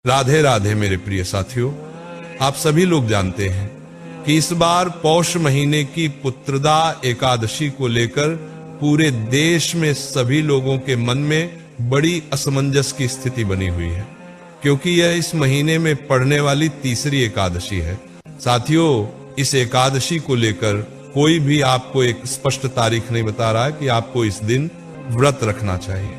राधे राधे मेरे प्रिय साथियों, आप सभी लोग जानते हैं कि इस बार पौष महीने की पुत्रदा एकादशी को लेकर पूरे देश में सभी लोगों के मन में बड़ी असमंजस की स्थिति बनी हुई है, क्योंकि यह इस महीने में पड़ने वाली तीसरी एकादशी है। साथियों, इस एकादशी को लेकर कोई भी आपको एक स्पष्ट तारीख नहीं बता रहा है कि आपको इस दिन व्रत रखना चाहिए,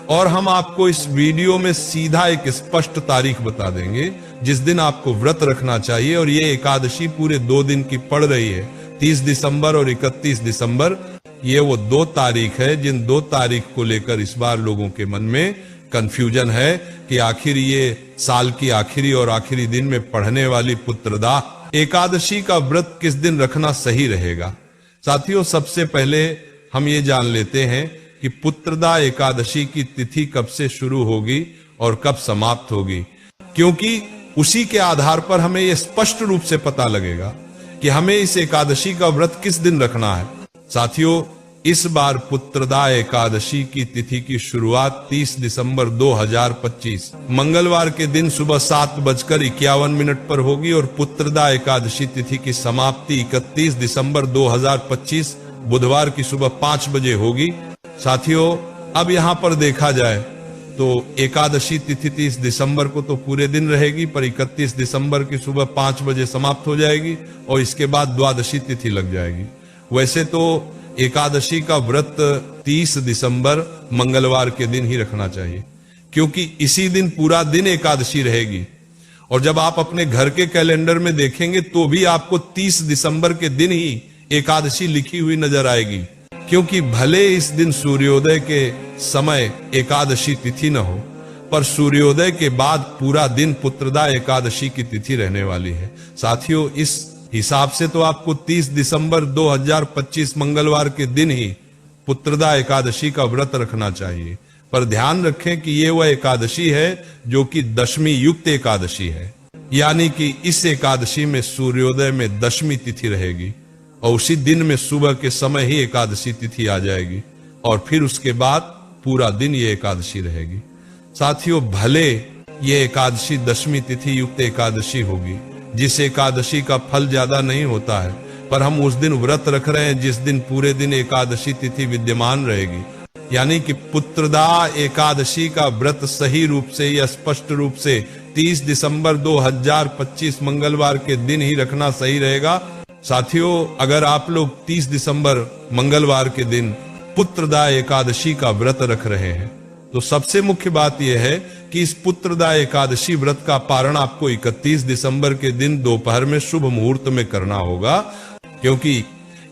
और हम आपको इस वीडियो में सीधा एक स्पष्ट तारीख बता देंगे जिस दिन आपको व्रत रखना चाहिए। और ये एकादशी पूरे 2 दिन की पड़ रही है, 30 दिसंबर और 31 दिसंबर। ये वो 2 तारीख है जिन 2 तारीख को लेकर इस बार लोगों के मन में कंफ्यूजन है कि आखिर ये साल की आखिरी और आखिरी दिन में पढ़ने वाली पुत्रदा एकादशी का व्रत किस दिन रखना सही रहेगा। साथियों, सबसे पहले हम ये जान लेते हैं कि पुत्रदा एकादशी की तिथि कब से शुरू होगी और कब समाप्त होगी, क्योंकि उसी के आधार पर हमें यह स्पष्ट रूप से पता लगेगा कि हमें इस एकादशी का व्रत किस दिन रखना है। साथियों, इस बार पुत्रदा एकादशी की तिथि की शुरुआत 30 दिसंबर 2025 मंगलवार के दिन सुबह 7:51 पर होगी और पुत्रदा एकादशी तिथि की समाप्ति 31 दिसंबर 2025 बुधवार की सुबह 5 बजे होगी। साथियों, अब यहां पर देखा जाए तो एकादशी तिथि 30 दिसंबर को तो पूरे दिन रहेगी, पर 31 दिसंबर की सुबह 5 बजे समाप्त हो जाएगी और इसके बाद द्वादशी तिथि लग जाएगी। वैसे तो एकादशी का व्रत 30 दिसंबर मंगलवार के दिन ही रखना चाहिए, क्योंकि इसी दिन पूरा दिन एकादशी रहेगी। और जब आप अपने घर के कैलेंडर में देखेंगे तो भी आपको 30 दिसंबर के दिन ही एकादशी लिखी हुई नजर आएगी, क्योंकि भले इस दिन सूर्योदय के समय एकादशी तिथि न हो, पर सूर्योदय के बाद पूरा दिन पुत्रदा एकादशी की तिथि रहने वाली है। साथियों, इस हिसाब से तो आपको 30 दिसंबर 2025 मंगलवार के दिन ही पुत्रदा एकादशी का व्रत रखना चाहिए। पर ध्यान रखें कि ये वह एकादशी है जो कि दशमी युक्त एकादशी है, यानी कि इस एकादशी में सूर्योदय में दशमी तिथि रहेगी और उसी दिन में सुबह के समय ही एकादशी तिथि आ जाएगी और फिर उसके बाद पूरा दिन ये एकादशी रहेगी। साथियों, भले ये एकादशी दशमी तिथि युक्त एकादशी होगी, जिस एकादशी का फल ज्यादा नहीं होता है, पर हम उस दिन व्रत रख रहे हैं जिस दिन पूरे दिन एकादशी तिथि विद्यमान रहेगी, यानी कि पुत्रदा एकादशी का व्रत सही रूप से या स्पष्ट रूप से 30 दिसंबर 2025 मंगलवार के दिन ही रखना सही रहेगा। साथियों, अगर आप लोग 30 दिसंबर मंगलवार के दिन पुत्रदा एकादशी का व्रत रख रहे हैं तो सबसे मुख्य बात यह है कि इस पुत्रदा एकादशी व्रत का पारण आपको 31 दिसंबर के दिन दोपहर में शुभ मुहूर्त में करना होगा, क्योंकि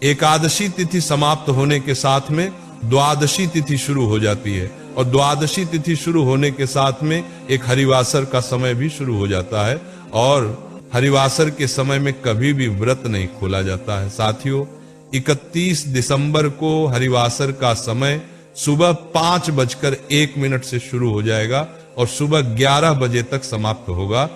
एकादशी तिथि समाप्त होने के साथ में द्वादशी तिथि शुरू हो जाती है और द्वादशी तिथि शुरू होने के साथ में एक हरिवासर का समय भी शुरू हो जाता है और हरिवासर के समय में कभी भी व्रत नहीं खोला जाता है। साथियों, 31 दिसंबर को हरिवासर का समय सुबह 5:01 से शुरू हो जाएगा और सुबह 11 बजे तक समाप्त होगा।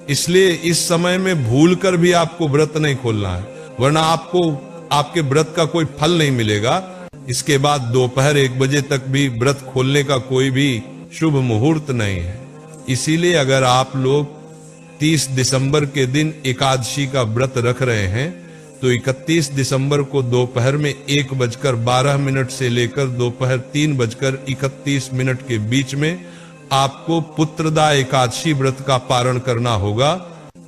इसलिए इस समय में भूलकर भी आपको व्रत नहीं खोलना है, वरना आपको आपके व्रत का कोई फल नहीं मिलेगा। इसके बाद दोपहर 1 बजे तक भी व्रत खोलने का कोई भी शुभ मुहूर्त नहीं है। इसीलिए अगर आप लोग 30 दिसंबर के दिन एकादशी का व्रत रख रहे हैं तो 31 दिसंबर को दोपहर में 1:12 से लेकर दोपहर 3:31 के बीच में आपको पुत्रदा एकादशी व्रत का पारण करना होगा।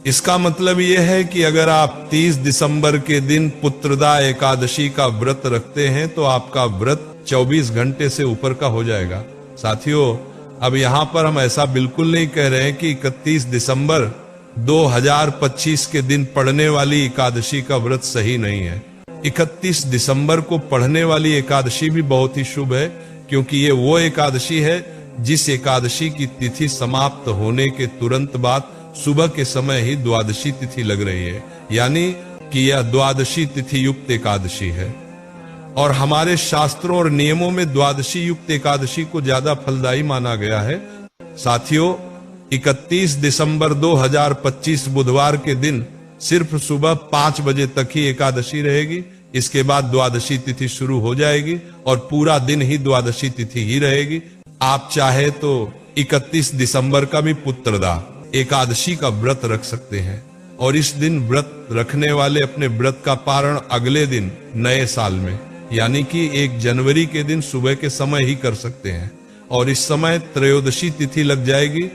इसका मतलब यह है कि अगर आप 30 दिसंबर के दिन पुत्रदा एकादशी का व्रत रखते हैं तो आपका व्रत 24 घंटे से ऊपर का हो जाएगा। साथियों, अब यहां पर हम ऐसा बिल्कुल नहीं कह रहे हैं कि 31 दिसंबर 2025 के दिन पढ़ने वाली एकादशी का व्रत सही नहीं है। 31 दिसंबर को पढ़ने वाली एकादशी भी बहुत ही शुभ है, क्योंकि ये वो एकादशी है जिस एकादशी की तिथि समाप्त होने के तुरंत बाद सुबह के समय ही द्वादशी तिथि लग रही है, यानी कि यह द्वादशी तिथि युक्त एकादशी है। और हमारे शास्त्रों और नियमों में द्वादशी युक्त एकादशी को ज्यादा फलदायी माना गया है। साथियों, 31 दिसंबर 2025 बुधवार के दिन सिर्फ सुबह 5 बजे तक ही एकादशी रहेगी। इसके बाद द्वादशी तिथि शुरू हो जाएगी और पूरा दिन ही द्वादशी तिथि ही रहेगी। आप चाहे तो 31 दिसंबर का भी पुत्रदा एकादशी का व्रत रख सकते हैं और इस दिन व्रत रखने वाले अपने व्रत का पारण अगले दिन नए साल में यानी कि 1 जनवरी के दिन सुबह के समय ही कर सकते हैं और इस समय त्रयोदशी तिथि लग जाएगी।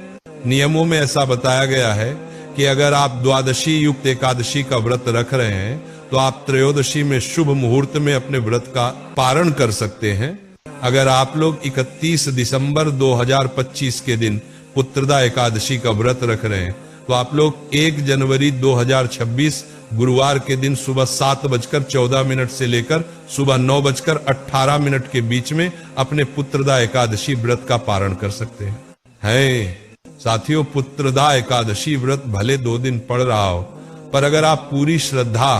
नियमों में ऐसा बताया गया है कि अगर आप द्वादशी युक्त एकादशी का व्रत रख रहे हैं तो आप त्रयोदशी में शुभ मुहूर्त में अपने व्रत का पारण कर सकते हैं। अगर आप लोग 31 दिसंबर 2025 के दिन पुत्रदा एकादशी का व्रत रख रहे हैं तो आप लोग 1 जनवरी 2026 गुरुवार के दिन सुबह 7:14 से लेकर सुबह 9:18 के बीच में अपने पुत्रदा एकादशी व्रत का पारण कर सकते हैं। साथियों, पुत्रदा एकादशी व्रत भले 2 दिन पड़ रहा हो, पर अगर आप पूरी श्रद्धा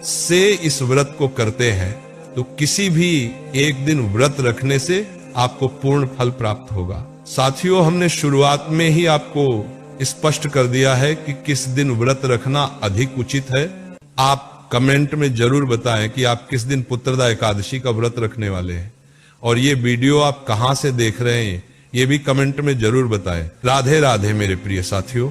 से इस व्रत को करते हैं तो किसी भी एक दिन व्रत रखने से आपको पूर्ण फल प्राप्त होगा। साथियों, हमने शुरुआत में ही आपको स्पष्ट कर दिया है कि किस दिन व्रत रखना अधिक उचित है। आप कमेंट में जरूर बताएं कि आप किस दिन पुत्रदा एकादशी का व्रत रखने वाले हैं और ये वीडियो आप कहां से देख रहे हैं ये भी कमेंट में जरूर बताएं। राधे राधे मेरे प्रिय साथियों।